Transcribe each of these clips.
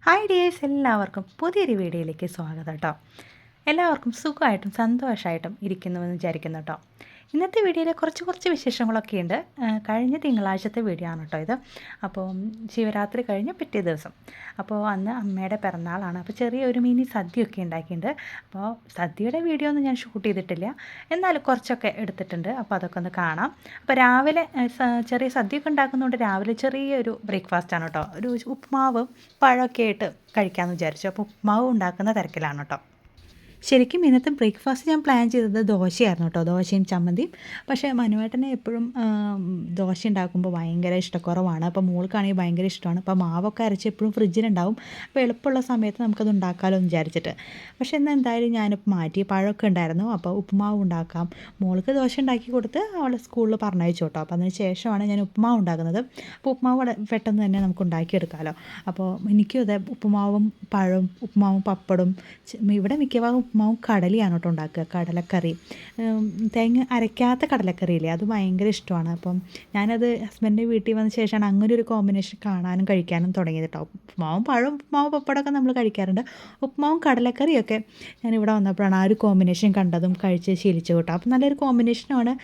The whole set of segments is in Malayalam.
ഹായ് ഡിയേഴ്സ്, എല്ലാവർക്കും പുതിയൊരു വീഡിയോയിലേക്ക് സ്വാഗതം കേട്ടോ. എല്ലാവർക്കും സുഖമായിട്ടും സന്തോഷമായിട്ടും ഇരിക്കുന്നുവെന്ന് വിചാരിക്കുന്നു കേട്ടോ. ഇന്നത്തെ വീഡിയോയിൽ കുറച്ച് വിശേഷങ്ങളൊക്കെ ഉണ്ട്. കഴിഞ്ഞ തിങ്കളാഴ്ചത്തെ വീഡിയോ ആണ് കേട്ടോ ഇത്. അപ്പോൾ ശിവരാത്രി കഴിഞ്ഞ് പിറ്റേ ദിവസം, അപ്പോൾ അന്ന് അമ്മയുടെ പിറന്നാളാണ്. അപ്പോൾ ചെറിയൊരു മിനി സദ്യയൊക്കെ ഉണ്ടാക്കിയിട്ടുണ്ട്. അപ്പോൾ സദ്യയുടെ വീഡിയോ ഒന്നും ഞാൻ ഷൂട്ട് ചെയ്തിട്ടില്ല, എന്നാലും കുറച്ചൊക്കെ എടുത്തിട്ടുണ്ട്. അപ്പോൾ അതൊക്കെ ഒന്ന് കാണാം. അപ്പോൾ രാവിലെ ചെറിയ സദ്യയൊക്കെ ഉണ്ടാക്കുന്നതുകൊണ്ട് രാവിലെ ചെറിയൊരു ബ്രേക്ക്ഫാസ്റ്റാണ് കേട്ടോ. ഒരു ഉപ്മാവും പഴമൊക്കെ ആയിട്ട് കഴിക്കാമെന്ന് വിചാരിച്ചു. അപ്പോൾ ഉപ്മാവ് ഉണ്ടാക്കുന്ന തിരക്കിലാണ് കേട്ടോ. ശരിക്കും ഇന്നത്തെ ബ്രേക്ക്ഫാസ്റ്റ് ഞാൻ പ്ലാൻ ചെയ്തത് ദോശയായിരുന്നു കേട്ടോ, ദോശയും ചമ്മന്തിയും. പക്ഷേ മനുവേട്ടനെ എപ്പോഴും ദോശ ഉണ്ടാക്കുമ്പോൾ ഭയങ്കര ഇഷ്ടക്കുറവാണ്. അപ്പോൾ മോൾക്കാണെങ്കിൽ ഭയങ്കര ഇഷ്ടമാണ്. അപ്പോൾ മാവൊക്കെ അരച്ച് എപ്പോഴും ഫ്രിഡ്ജിലുണ്ടാവും. അപ്പോൾ എളുപ്പമുള്ള സമയത്ത് നമുക്കത് ഉണ്ടാക്കാമല്ലോ എന്ന് വിചാരിച്ചിട്ട്. പക്ഷേ എന്നാൽ എന്തായാലും ഞാനിപ്പോൾ മാറ്റി, പഴമൊക്കെ ഉണ്ടായിരുന്നു. അപ്പോൾ ഉപ്പുമാവ് ഉണ്ടാക്കാം. മോൾക്ക് ദോശ ഉണ്ടാക്കി കൊടുത്ത് അവളെ സ്കൂളിൽ പറഞ്ഞയച്ചു കേട്ടോ. അപ്പോൾ അതിന് ശേഷമാണ് ഞാൻ ഉപ്പുമാവ് ഉണ്ടാക്കുന്നത്. അപ്പോൾ ഉപ്പുമാവ് പെട്ടെന്ന് തന്നെ നമുക്ക് ഉണ്ടാക്കിയെടുക്കാമല്ലോ. അപ്പോൾ എനിക്കും അതെ, ഉപ്പുമാവും പഴവും ഉപ്പുമാവും പപ്പടും. ഇവിടെ മിക്കവാറും ഉപ്പുമാവും കടലയാണ് കേട്ടോ ഉണ്ടാക്കുക, കടലക്കറി. തേങ്ങ അരയ്ക്കാത്ത കടലക്കറിയില്ലേ, അത് ഭയങ്കര ഇഷ്ടമാണ്. അപ്പം ഞാനത് ഹസ്ബൻഡിൻ്റെ വീട്ടിൽ വന്ന ശേഷമാണ് അങ്ങനെ ഒരു കോമ്പിനേഷൻ കാണാനും കഴിക്കാനും തുടങ്ങിയത് കേട്ടോ. ഉപ്പുമാവും പഴവും ഉപ്പുമാവും പപ്പടമൊക്കെ നമ്മൾ കഴിക്കാറുണ്ട്. ഉപ്പുമാവും കടലക്കറിയൊക്കെ ഞാനിവിടെ വന്നപ്പോഴാണ് ആ ഒരു കോമ്പിനേഷൻ കണ്ടതും കഴിച്ച് ശീലിച്ചു കേട്ടോ. അപ്പം നല്ലൊരു കോമ്പിനേഷനാണ്,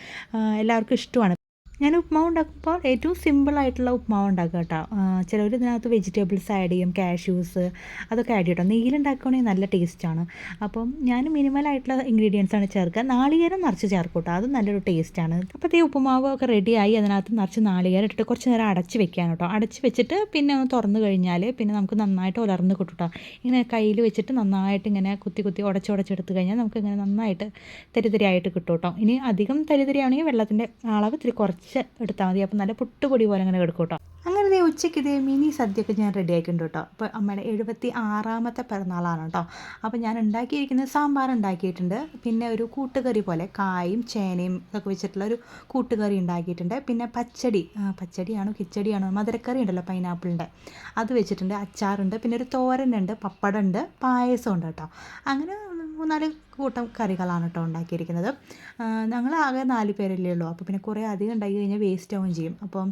എല്ലാവർക്കും ഇഷ്ടമാണ്. ഞാൻ ഉപ്മാവ് ഉണ്ടാക്കുമ്പോൾ ഏറ്റവും സിമ്പിളായിട്ടുള്ള ഉപ്മാവ് ഉണ്ടാക്കുക കേട്ടോ. ചിലർ ഇതിനകത്ത് വെജിറ്റബിൾസ് ആഡ് ചെയ്യും, കാഷ്യൂസ് അതൊക്കെ ആഡ് ചെയ്യട്ടോ. നെയ്യിലുണ്ടാക്കുകയാണെങ്കിൽ നല്ല ടേസ്റ്റാണ്. അപ്പം ഞാൻ മിനിമലായിട്ടുള്ള ഇൻഗ്രീഡിയൻസാണ് ചേർക്കുക. നാളികേരം നിറച്ച് ചേർക്കും കേട്ടോ, അത് നല്ലൊരു ടേസ്റ്റാണ്. അപ്പോൾ ഈ ഉപ്പുമാവ് ഒക്കെ റെഡിയായി അതിനകത്ത് നിറച്ച് നാളികേരം ഇട്ടിട്ട് കുറച്ച് നേരം അടച്ച് വെക്കാൻ കേട്ടോ. അടച്ച് വെച്ചിട്ട് പിന്നെ ഒന്ന് തുറന്ന് കഴിഞ്ഞാൽ പിന്നെ നമുക്ക് നന്നായിട്ട് ഉലർന്ന് കിട്ടും കേട്ടോ. ഇങ്ങനെ കയ്യിൽ വെച്ചിട്ട് നന്നായിട്ട് ഇങ്ങനെ കുത്തി ഉടച്ചെടുത്ത് കഴിഞ്ഞാൽ നമുക്ക് ഇങ്ങനെ നന്നായിട്ട് തരിതരിയായിട്ട് കിട്ടും കേട്ടോ. ഇനി അധികം തരിതരിയാണെങ്കിൽ വെള്ളത്തിൻ്റെ അളവ് ഇത്തിരി കുറച്ച് എടുത്താൽ മതി. അപ്പോൾ നല്ല പുട്ടുപൊടി പോലെ അങ്ങനെ എടുക്കും കേട്ടോ. അങ്ങനെ ഉച്ചയ്ക്ക് ഇതേ മിനി സദ്യയൊക്കെ ഞാൻ റെഡി ആക്കിയിട്ടുണ്ട് കേട്ടോ. അപ്പോൾ അമ്മയുടെ 76ാമത്തെ പിറന്നാളാണ് കേട്ടോ. അപ്പോൾ ഞാൻ ഉണ്ടാക്കിയിരിക്കുന്നത് സാമ്പാർ ഉണ്ടാക്കിയിട്ടുണ്ട്. പിന്നെ ഒരു കൂട്ടുകറി പോലെ കായും ചേനയും ഒക്കെ വെച്ചിട്ടുള്ള ഒരു കൂട്ടുകറി ഉണ്ടാക്കിയിട്ടുണ്ട്. പിന്നെ പച്ചടിയാണോ കിച്ചടിയാണോ മധുരക്കറി ഉണ്ടല്ലോ പൈനാപ്പിളിൻ്റെ, അത് വെച്ചിട്ടുണ്ട്. അച്ചാറുണ്ട്, പിന്നെ ഒരു തോരനുണ്ട്, പപ്പടമുണ്ട്, പായസം ഉണ്ട് കേട്ടോ. അങ്ങനെ 3-4 കൂട്ടം കറികളാണ് കേട്ടോ ഉണ്ടാക്കിയിരിക്കുന്നത്. ഞങ്ങൾ ആകെ 4 പേരല്ലേ ഉള്ളൂ. അപ്പോൾ പിന്നെ കുറേ അധികം ഉണ്ടാക്കി കഴിഞ്ഞാൽ വേസ്റ്റ് ആവുകയും ചെയ്യും. അപ്പം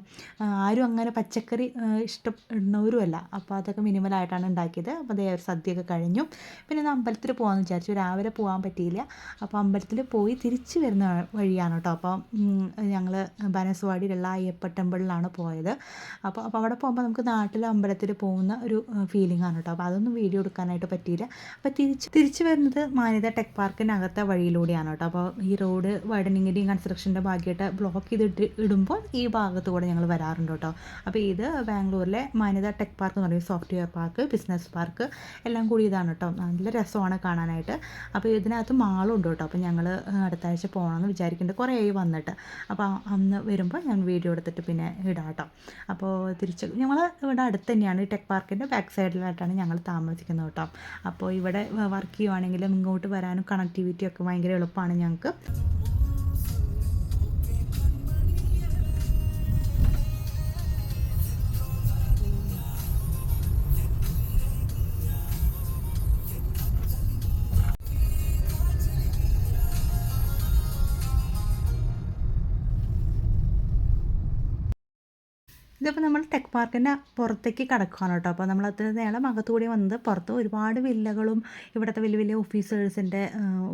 ആരും അങ്ങനെ പച്ചക്കറി ഇഷ്ടപ്പെടുന്നവരുമല്ല. അപ്പോൾ അതൊക്കെ മിനിമലായിട്ടാണ് ഉണ്ടാക്കിയത്. അപ്പോൾ അതേ ഒരു സദ്യയൊക്കെ കഴിഞ്ഞു. പിന്നെ ഒന്ന് അമ്പലത്തിൽ പോകാമെന്ന് വിചാരിച്ചു. രാവിലെ പോകാൻ പറ്റിയില്ല. അപ്പോൾ അമ്പലത്തിൽ പോയി തിരിച്ച് വരുന്ന വഴിയാണ് കേട്ടോ. അപ്പോൾ ഞങ്ങൾ ബനസ്വാടിയിലുള്ള അയ്യപ്പ ടെമ്പിളിലാണ് പോയത്. അപ്പോൾ അവിടെ പോകുമ്പോൾ നമുക്ക് നാട്ടിലെ അമ്പലത്തിൽ പോകുന്ന ഒരു ഫീലിംഗ് ആണ് കേട്ടോ. അപ്പോൾ അതൊന്നും വീഡിയോ എടുക്കാനായിട്ട് പറ്റിയില്ല. അപ്പോൾ തിരിച്ച് വരുന്നത് മാന്യത ടെക് പാർക്കിനകത്തെ വഴിയിലൂടെയാണ് കേട്ടോ. അപ്പോൾ ഈ റോഡ് വൈഡനിങ്ങിൻ്റെയും കൺസ്ട്രക്ഷൻ്റെ ഭാഗമായിട്ട് ബ്ലോക്ക് ചെയ്തിട്ട് ഇടുമ്പോൾ ഈ ഭാഗത്ത് കൂടെ ഞങ്ങൾ വരാറുണ്ട് കേട്ടോ. അപ്പോൾ ഇത് ബാംഗ്ലൂരിലെ മാന്യത ടെക് പാർക്ക് എന്ന് പറയും, സോഫ്റ്റ്വെയർ പാർക്ക്, ബിസിനസ് പാർക്ക് എല്ലാം കൂടി ഇതാണ് കേട്ടോ. നല്ല രസമാണ് കാണാനായിട്ട്. അപ്പോൾ ഇതിനകത്ത് മാളും ഉണ്ട് കേട്ടോ. അപ്പോൾ ഞങ്ങൾ അടുത്ത ആഴ്ച പോകണമെന്ന് വിചാരിക്കുന്നുണ്ട്, കുറേ ആയി വന്നിട്ട്. അപ്പോൾ അന്ന് വരുമ്പോൾ ഞാൻ വീഡിയോ എടുത്തിട്ട് പിന്നെ ഇടാം കേട്ടോ. അപ്പോൾ ഞങ്ങൾ ഇവിടെ അടുത്ത് തന്നെയാണ്, ടെക് പാർക്കിൻ്റെ ബാക്ക് സൈഡിലായിട്ടാണ് ഞങ്ങൾ താമസിക്കുന്നത് കേട്ടോ. അപ്പോൾ ഇവിടെ വർക്ക് ചെയ്യുവാണെങ്കിലും ഇങ്ങോട്ട് വരാനും കണക്ടിവിറ്റി ഒക്കെ ഭയങ്കര എളുപ്പമാണ് ഞങ്ങൾക്ക്. ഇതിപ്പോൾ നമ്മൾ ടെക് പാർക്കിൻ്റെ പുറത്തേക്ക് കിടക്കുകയാണ് കേട്ടോ. അപ്പോൾ നമ്മൾ അത്ര നേരം അകത്തുകൂടി വന്നത് പുറത്ത് ഒരുപാട് വില്ലകളും ഇവിടുത്തെ വലിയ വലിയ ഓഫീസേഴ്സിൻ്റെ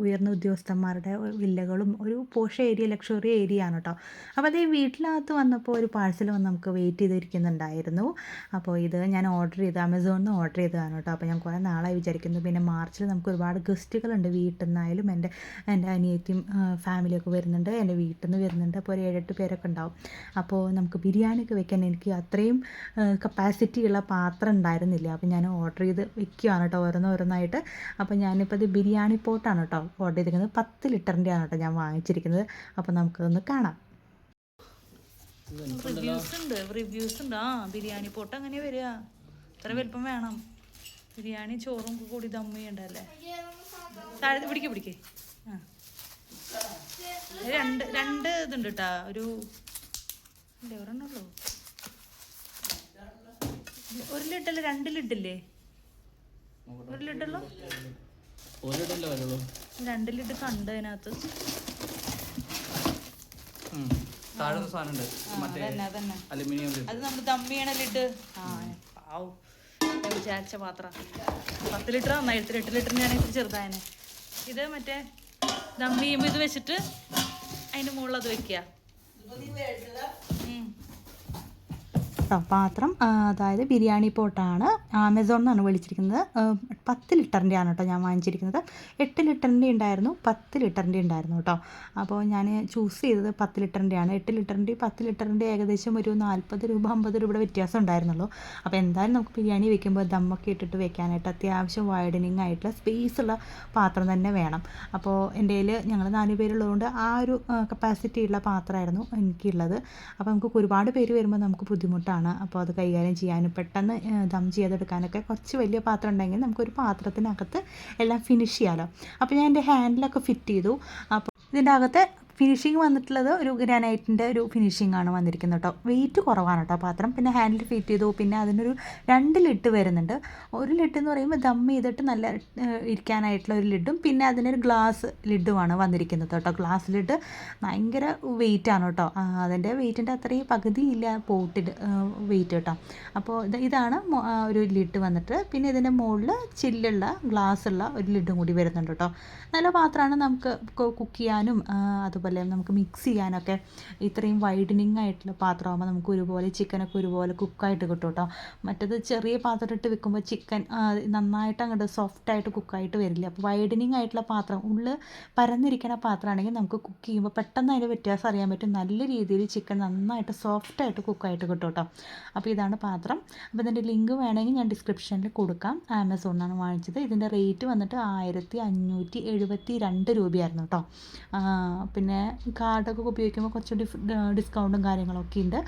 ഉയർന്ന ഉദ്യോഗസ്ഥന്മാരുടെ വില്ലകളും ഒരു പോഷ് ഏരിയ, ലക്ഷറി ഏരിയ ആണ് കേട്ടോ. അപ്പോൾ അതേ വീട്ടിനകത്ത് വന്നപ്പോൾ ഒരു പാഴ്സൽ വന്ന് നമുക്ക് വെയിറ്റ് ചെയ്തിരിക്കുന്നുണ്ടായിരുന്നു. അപ്പോൾ ഇത് ഞാൻ ഓർഡർ ചെയ്ത് ആമസോണിൽ നിന്ന് ഓർഡർ ചെയ്തതാണ് കേട്ടോ. അപ്പോൾ ഞാൻ കുറേ നാളായി വിചാരിക്കുന്നു. പിന്നെ മാർച്ചിൽ നമുക്ക് ഒരുപാട് ഗസ്റ്റുകളുണ്ട് വീട്ടിൽ നിന്നായാലും. എൻ്റെ അനിയത്തിയും ഫാമിലിയൊക്കെ വരുന്നുണ്ട്, എൻ്റെ വീട്ടിൽ നിന്ന് വരുന്നുണ്ട്. അപ്പോൾ ഒരു 7-8 പേരൊക്കെ ഉണ്ടാവും. അപ്പോൾ നമുക്ക് ബിരിയാണിയൊക്കെ വെക്കാൻ എനിക്ക് അത്രയും കപ്പാസിറ്റി ഉള്ള പാത്രം ഉണ്ടായിരുന്നില്ല. അപ്പോൾ ഞാൻ ഓർഡർ ചെയ്ത് വെക്കുകയാണ് കേട്ടോ, ഓരോന്നായിട്ട്. അപ്പോൾ ഞാനിപ്പോൾ ഇത് ബിരിയാണി പോട്ടാണ് കേട്ടോ ഓർഡർ ചെയ്തിരിക്കുന്നത്. 10 ലിറ്ററിൻ്റെയാണ് കേട്ടോ ഞാൻ വാങ്ങിച്ചിരിക്കുന്നത്. അപ്പോൾ നമുക്കൊന്ന് കാണാം. റിവ്യൂസ് ഉണ്ട്. ബിരിയാണി പോട്ട് അങ്ങനെ വരിക, ഇത്ര വലിപ്പം വേണം. ബിരിയാണി ചോറും കൂടി ദം ചെയ്യണ്ടല്ലേ. താഴത്ത് പിടിക്കേ. രണ്ട് ഇതുണ്ട് കേട്ടോ. ഒരു ഒരെണ്ണുള്ളൂ. 1 ലിറ്ററിൽ 2 ലിഡില്ലേ? 1 ലിറ്ററിലോ 2 ലിഡ് കണ്ട് അതിനകത്ത്. അതന്നെ അത് നമ്മൾ ദം ചെയ്യണ ലിഡ്. വിചാരിച്ച പാത്രം. 10 ലിറ്റർ നന്നായിട്ട് 8 ലിറ്ററിൻ്റെ ആണെങ്കിൽ ഇത്തിരി ചെറുതായനെ. ഇത് മറ്റേ ദം ചെയ്യുമ്പോൾ ഇത് വെച്ചിട്ട് അതിൻ്റെ മുകളിൽ അത് വെക്കുക. പാത്രം അതായത് ബിരിയാണി പോട്ടാണ്. ആമസോണിൽ നിന്നാണ് വിളിച്ചിരിക്കുന്നത്. 10 ലിറ്ററിൻ്റെ ആണ് കേട്ടോ ഞാൻ വാങ്ങിച്ചിരിക്കുന്നത്. 8 ലിറ്ററിൻ്റെ ഉണ്ടായിരുന്നു, 10 ലിറ്ററിൻ്റെ ഉണ്ടായിരുന്നു കേട്ടോ. അപ്പോൾ ഞാൻ ചൂസ് ചെയ്തത് 10 ലിറ്ററിൻ്റെ ആണ്. 8 ലിറ്ററിൻ്റെ 10 ലിറ്ററിൻ്റെ ഏകദേശം ഒരു 40 രൂപ 50 രൂപയുടെ വ്യത്യാസം ഉണ്ടായിരുന്നുള്ളൂ. അപ്പോൾ എന്തായാലും നമുക്ക് ബിരിയാണി വെക്കുമ്പോൾ ദമ്മൊക്കെ ഇട്ടിട്ട് വെക്കാനായിട്ട് അത്യാവശ്യം വൈഡനിങ് ആയിട്ടുള്ള സ്പേസ് ഉള്ള പാത്രം തന്നെ വേണം. അപ്പോൾ എൻ്റെ കയ്യിൽ ഞങ്ങൾ 4 പേരുള്ളതുകൊണ്ട് ആ ഒരു കപ്പാസിറ്റി ഉള്ള പാത്രമായിരുന്നു എനിക്കുള്ളത്. അപ്പോൾ നമുക്ക് ഒരുപാട് പേര് വരുമ്പോൾ നമുക്ക് ബുദ്ധിമുട്ടാണ്. അപ്പോൾ അത് കൈകാര്യം ചെയ്യാനും പെട്ടെന്ന് ദം ചെയ്തെടുക്കാനൊക്കെ കുറച്ച് വലിയ പാത്രം ഉണ്ടെങ്കിൽ നമുക്കൊരു പാത്രത്തിനകത്ത് എല്ലാം ഫിനിഷ് ചെയ്യാമല്ലോ. അപ്പോൾ ഞാൻ എൻ്റെ ഹാൻഡിലൊക്കെ ഫിറ്റ് ചെയ്തു. അപ്പോൾ ഇതിൻ്റെ അകത്തെ ഫിനിഷിങ് വന്നിട്ടുള്ളത് ഒരു ഗ്രാനൈറ്റിൻ്റെ ഒരു ഫിനിഷിംഗ് ആണ് വന്നിരിക്കുന്നത് കേട്ടോ. വെയിറ്റ് കുറവാണ് കേട്ടോ പാത്രം. പിന്നെ ഹാൻഡിൽ ഫിറ്റ് ചെയ്തു. പിന്നെ അതിനൊരു 2 ലിഡ് വരുന്നുണ്ട്. ഒരു ലിഡ് എന്ന് പറയുമ്പോൾ ദം ചെയ്തിട്ട് നല്ല ഇരിക്കാനായിട്ടുള്ള ഒരു ലിഡും പിന്നെ അതിനൊരു ഗ്ലാസ് ലിഡുമാണ് വന്നിരിക്കുന്നത് കേട്ടോ. ഗ്ലാസ് ലിഡ് ഭയങ്കര വെയിറ്റാണ് കേട്ടോ. അതിൻ്റെ വെയിറ്റിൻ്റെ അത്രയും പകുതിയില്ല പോട്ടിൽ വെയിറ്റ് കേട്ടോ. അപ്പോൾ ഇതാണ് ഒരു ലിഡ് വന്നിട്ട്. പിന്നെ ഇതിൻ്റെ മുകളിൽ ചില്ലുള്ള ഗ്ലാസ്സുള്ള ഒരു ലിഡും കൂടി വരുന്നുണ്ട് കേട്ടോ. നല്ല പാത്രമാണ്. നമുക്ക് കുക്ക് ചെയ്യാനും അതുപോലെ നമുക്ക് മിക്സ് ചെയ്യാനൊക്കെ ഇത്രയും വൈഡനിങ് ആയിട്ടുള്ള പാത്രമാകുമ്പോൾ നമുക്ക് ഒരുപോലെ ചിക്കനൊക്കെ ഒരുപോലെ കുക്കായിട്ട് കിട്ടും കേട്ടോ. മറ്റേത് ചെറിയ പാത്രം ഇട്ട് വെക്കുമ്പോൾ ചിക്കൻ നന്നായിട്ട് അങ്ങോട്ട് സോഫ്റ്റായിട്ട് കുക്കായിട്ട് വരില്ല. അപ്പോൾ വൈഡനിങ് ആയിട്ടുള്ള പാത്രം ഉള്ളിൽ പരന്നിരിക്കുന്ന പാത്രമാണെങ്കിൽ നമുക്ക് കുക്ക് ചെയ്യുമ്പോൾ പെട്ടെന്ന് അതിൻ്റെ വ്യത്യാസം അറിയാൻ പറ്റും. നല്ല രീതിയിൽ ചിക്കൻ നന്നായിട്ട് സോഫ്റ്റായിട്ട് കുക്കായിട്ട് കിട്ടും കേട്ടോ. അപ്പോൾ ഇതാണ് പാത്രം. അപ്പോൾ ഇതിൻ്റെ ലിങ്ക് വേണമെങ്കിൽ ഞാൻ ഡിസ്ക്രിപ്ഷനിൽ കൊടുക്കാം. ആമസോണിലാണ് വാങ്ങിച്ചത്. ഇതിൻ്റെ റേറ്റ് വന്നിട്ട് 1572 രൂപയായിരുന്നു കേട്ടോ. പിന്നെ കാർഡൊക്കെ ഉപയോഗിക്കുമ്പോൾ കുറച്ചുകൂടി ഡിസ്കൗണ്ടും കാര്യങ്ങളൊക്കെ ഉണ്ട്.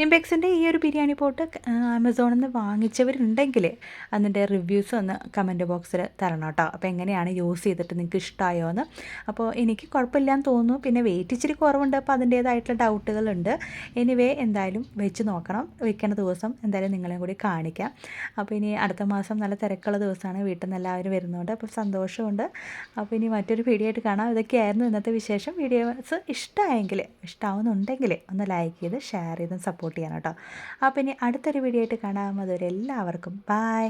ഇംപെക്സിൻ്റെ ഈ ഒരു ബിരിയാണി പോട്ട് ആമസോണിൽ നിന്ന് വാങ്ങിച്ചവരുണ്ടെങ്കിൽ അതിൻ്റെ റിവ്യൂസ് ഒന്ന് കമൻറ്റ് ബോക്സിൽ തരണം കേട്ടോ. അപ്പോൾ എങ്ങനെയാണ് യൂസ് ചെയ്തിട്ട് നിങ്ങൾക്ക് ഇഷ്ടമായോ എന്ന്. അപ്പോൾ എനിക്ക് കുഴപ്പമില്ലാന്ന് തോന്നുന്നു. പിന്നെ വെയിറ്റ് ഇച്ചിരി കുറവുണ്ട്. അപ്പോൾ അതിൻ്റേതായിട്ടുള്ള ഡൗട്ടുകളുണ്ട്. എനിവേ എന്തായാലും വെച്ച് നോക്കണം. വെക്കണ ദിവസം എന്തായാലും നിങ്ങളെയും കൂടി കാണിക്കാം. അപ്പോൾ ഇനി അടുത്ത മാസം നല്ല തിരക്കുള്ള ദിവസമാണ്. വീട്ടിൽ നിന്ന് എല്ലാവരും വരുന്നുണ്ട്. അപ്പോൾ സന്തോഷമുണ്ട്. അപ്പോൾ ഇനി മറ്റൊരു വീഡിയോ ആയിട്ട് കാണാം. ഇതൊക്കെയായിരുന്നു ഇന്നത്തെ വിശേഷം. വീഡിയോസ് ഇഷ്ടമാവുന്നുണ്ടെങ്കിൽ ഒന്ന് ലൈക്ക് ചെയ്ത് ഷെയർ ചെയ്തും സപ്പോർട്ട് ചെയ്യാൻ കേട്ടോ. അപ്പോൾ ഇനി അടുത്തൊരു വീഡിയോ ആയിട്ട് കാണാം. അതുവരെ എല്ലാവർക്കും ബൈ.